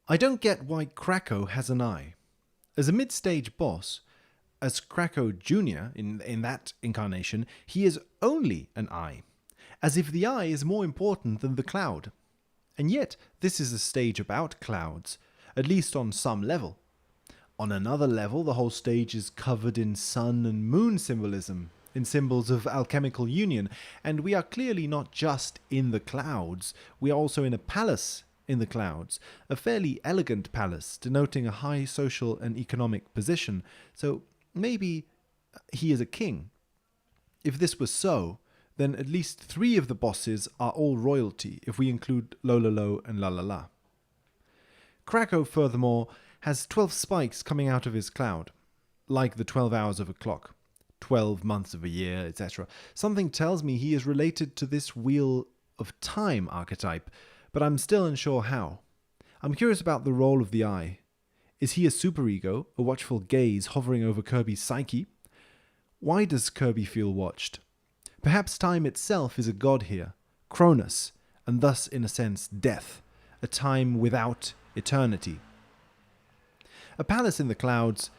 I don't get why Krakow has an eye. As a mid-stage boss, as Krakow Jr. in that incarnation, he is only an eye, as if the eye is more important than the cloud. And yet, this is a stage about clouds, at least on some level. On another level, the whole stage is covered in sun and moon symbolism, in symbols of alchemical union, and we are clearly not just in the clouds, we are also in a palace in the clouds, a fairly elegant palace denoting a high social and economic position, so maybe he is a king. If this was so, then at least 3 of the bosses are all royalty, if we include Lololo and La. Krakow, furthermore, has 12 spikes coming out of his cloud, like the 12 hours of a clock, 12 months of a year, etc. Something tells me he is related to this Wheel of Time archetype, but I'm still unsure how. I'm curious about the role of the eye. Is he a superego, a watchful gaze hovering over Kirby's psyche? Why does Kirby feel watched? Perhaps time itself is a god here, Cronus, and thus, in a sense, death, a time without eternity. A palace in the clouds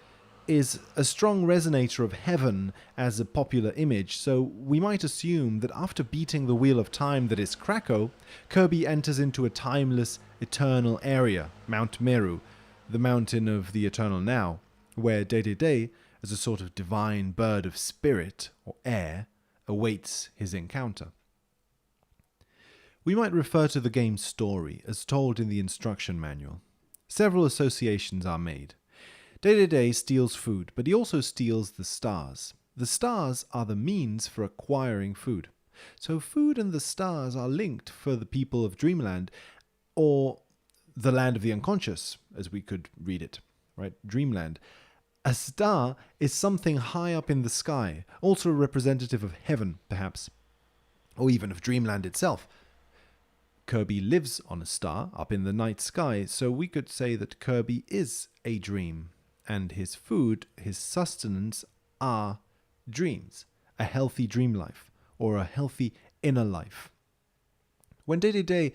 is a strong resonator of heaven as a popular image, so we might assume that after beating the Wheel of Time that is Krakow, Kirby enters into a timeless, eternal area, Mount Meru, the mountain of the eternal now, where Dedede, as a sort of divine bird of spirit or air, awaits his encounter. We might refer to the game's story as told in the instruction manual. Several associations are made. Dedede steals food, but he also steals the stars. The stars are the means for acquiring food. So food and the stars are linked for the people of Dreamland, or the land of the unconscious, as we could read it, right? Dreamland. A star is something high up in the sky, also a representative of heaven, perhaps, or even of Dreamland itself. Kirby lives on a star up in the night sky, so we could say that Kirby is a dream, and his food, his sustenance, are dreams, a healthy dream life, or a healthy inner life. When Dedede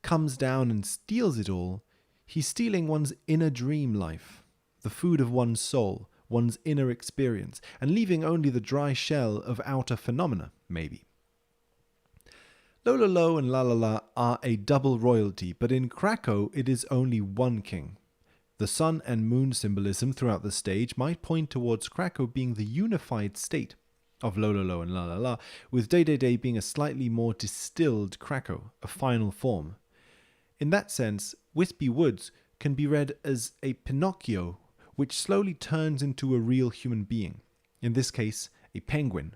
comes down and steals it all, he's stealing one's inner dream life, the food of one's soul, one's inner experience, and leaving only the dry shell of outer phenomena, maybe. Lololo and La are a double royalty, but in Krakow it is only one king. The sun and moon symbolism throughout the stage might point towards Krakow being the unified state of Lololo and La, with Dedede being a slightly more distilled Krakow, a final form. In that sense, Wispy Woods can be read as a Pinocchio which slowly turns into a real human being, in this case, a penguin.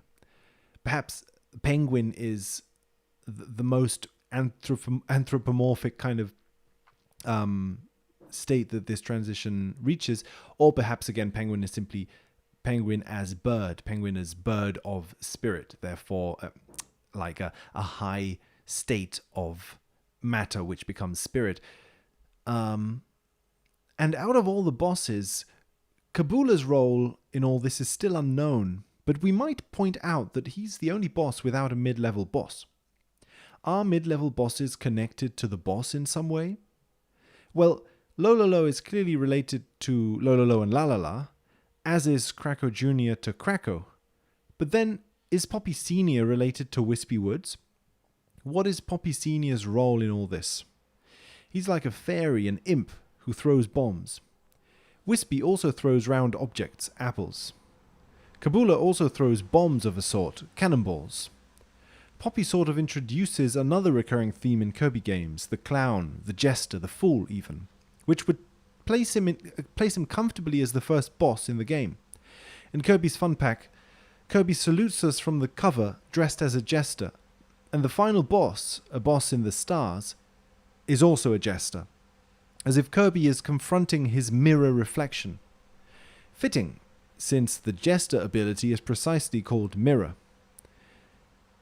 Perhaps penguin is the most anthropomorphic kind of state that this transition reaches, or perhaps again penguin is simply penguin as bird of spirit, therefore like a high state of matter which becomes spirit. And out of all the bosses, Kabula's role in all this is still unknown, but we might point out that he's the only boss without a mid-level boss. Are mid-level bosses connected to the boss in some way? Well, Lololo is clearly related to Lololo and La, as is Krakow Jr. to Krakow. But then, is Poppy Sr. related to Wispy Woods? What is Poppy Sr.'s role in all this? He's like a fairy, an imp, who throws bombs. Wispy also throws round objects, apples. Kabula also throws bombs of a sort, cannonballs. Poppy sort of introduces another recurring theme in Kirby games, the clown, the jester, the fool even, which would place him comfortably as the first boss in the game. In Kirby's Fun Pack, Kirby salutes us from the cover dressed as a jester, and the final boss, a boss in the stars, is also a jester, as if Kirby is confronting his mirror reflection. Fitting, since the jester ability is precisely called mirror.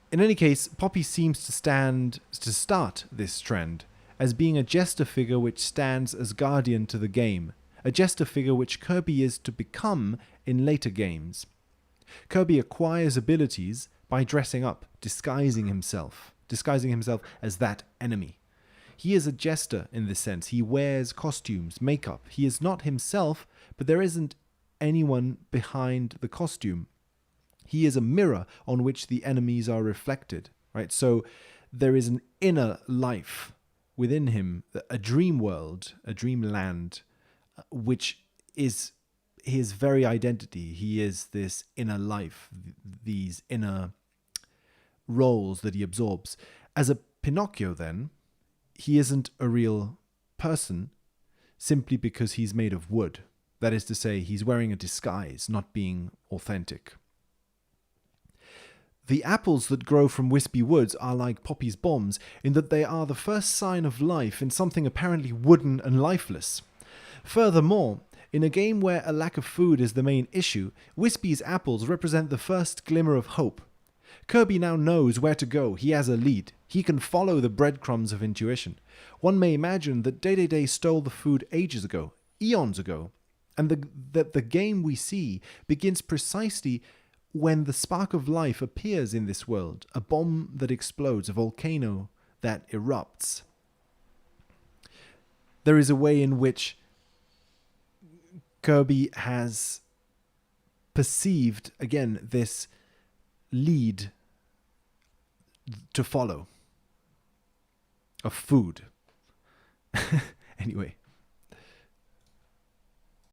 In any case, Poppy seems to start this trend, as being a jester figure which stands as guardian to the game, a jester figure which Kirby is to become in later games. Kirby acquires abilities by dressing up, disguising himself as that enemy. He is a jester in this sense. He wears costumes, makeup. He is not himself, but there isn't anyone behind the costume. He is a mirror on which the enemies are reflected, right? So there is an inner life within him, a dream world, a dreamland, which is his very identity. He is this inner life, these inner roles that he absorbs. As a Pinocchio, then, he isn't a real person simply because he's made of wood. That is to say, he's wearing a disguise, not being authentic. The apples that grow from wispy woods are like Poppy's bombs in that they are the first sign of life in something apparently wooden and lifeless. Furthermore, in a game where a lack of food is the main issue, Wispy's apples represent the first glimmer of hope. Kirby now knows where to go. He has a lead. He can follow the breadcrumbs of intuition. One may imagine that Day stole the food ages ago, eons ago, and that the game we see begins precisely when the spark of life appears in this world, a bomb that explodes, a volcano that erupts. There is a way in which Kirby has perceived, again, this lead to follow of food. Anyway,